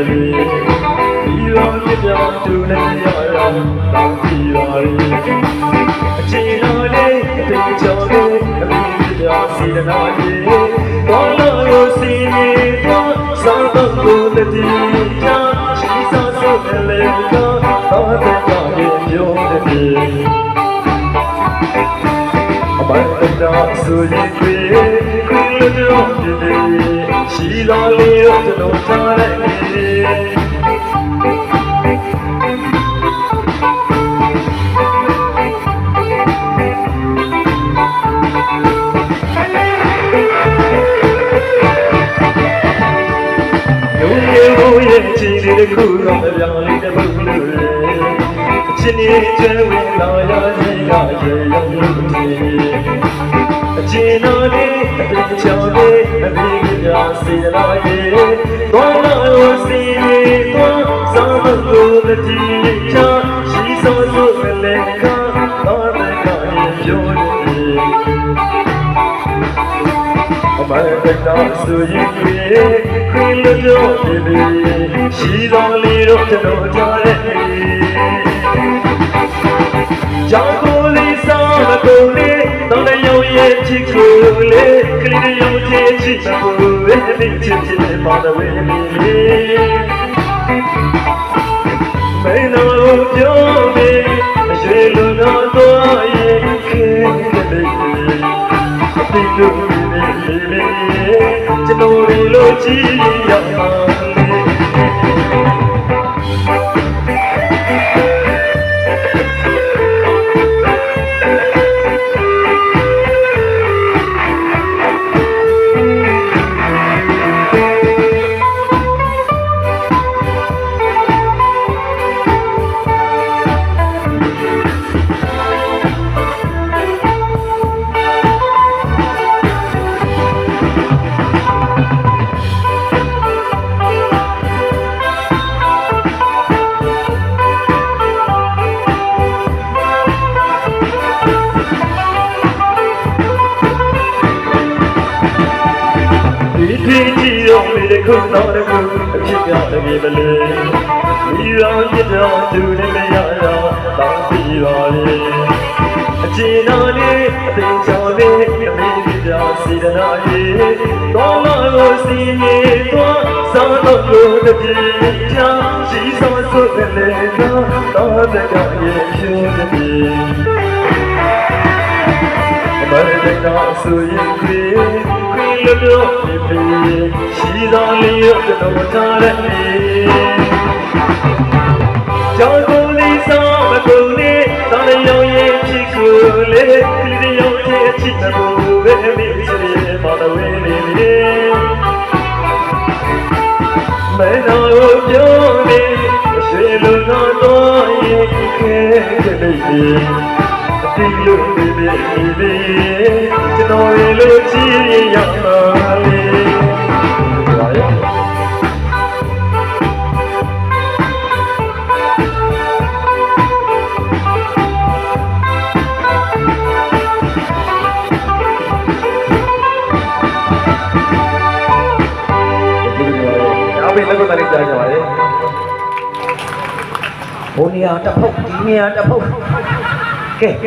ရောပြပြတူနေရတာတောင်းကြည့်ပါလေအချိန်တော်လေးအသိကြောင့်လေးအမိပြစီရနာလေးဘောလုံးကိုစီနေတော့စောင့်တော့ကိုတတိချာရှိစောစောလေးတော့တော့တဲ့ကြောင့်ပြောတယ်အမိုင်းတော့ဆိုရင်ခွေလို့တော့ဒီရှိတော်လေးတော့ကျွန်တော်ထားတဲ့ချင်းလေးခုတော့ပြောင်းလေးတပုတ်လို့ချင်းလေးကျွဲဝင်လာရစီကရေရောင်လို့အချင်းတော်လေးအပင်ချောင်းလေးအပင်ပြာစီလာရေဘောလို့စီတော့စောင်းလို့တတိချာရှိစောလို့လည်းကတော့တဲ့ကရေပြောတယ်အမတဲ့တော့ဆိုရင်ခွေလို့ပြောတယ်ရှိတော်လေးတော့ကျွန်တော်ကြားတဲ့ကြောင်ကိုလေးစားမကုန်လေးတော့လည်းရုံရဲ့ချစ်ကိုလေးကလေးရုံချစ်ချစ်မဘူးဝဲနေချစ်ချစ်ပါတော့ဝဲနေမင်းတို့ပြောနေအရွယ်လူတော်တော့ရဲ့ခဲတဲ့ဒီလိုကျွန်တော်လိုကြည့်ရမှာဒီရောလေးခုတော့တခုအဖြစ်ပြတကယ်မလဲဒီရောပြတော့သူနဲ့မရတော့တောင်းပြီးပါလေအချင်းတော်လေးအသိချောင်းလေးအမေပြစီရနာရေတော့လို့စီနေတော့စောင်းတော့ကိုတတိချာရှိစောဆုလည်းတော့တဲ့ကရေဖြူတည်းအမတဲ့တော့ဆိုရင်ခွေလို့ပြောတယ်ရှိတော်လေးတော့ကျွန်တော်ထားတဲ့ကြောင်ကိုလေးစားမကုန်လေးတော်လည်းရောင်ရဲ့ချစ်ကိုလေးကလေးရောင်ရဲ့ချစ်ကိုဝဲနေစီပါတော့ဝဲနေမင်းတို့ပြောနေရွှေလူတော်ရဲ့ခဲတဲ့လေးဒီလိုဒီကျွန်တော်လိုကြည့်ရမှာလေဘာလဲအားပေးလက်ကိုတလေးကြားကြပါလေဘုံနေရာတစ်ဖုတ်ဒီနေရာတစ်ဖုတ်ကဲ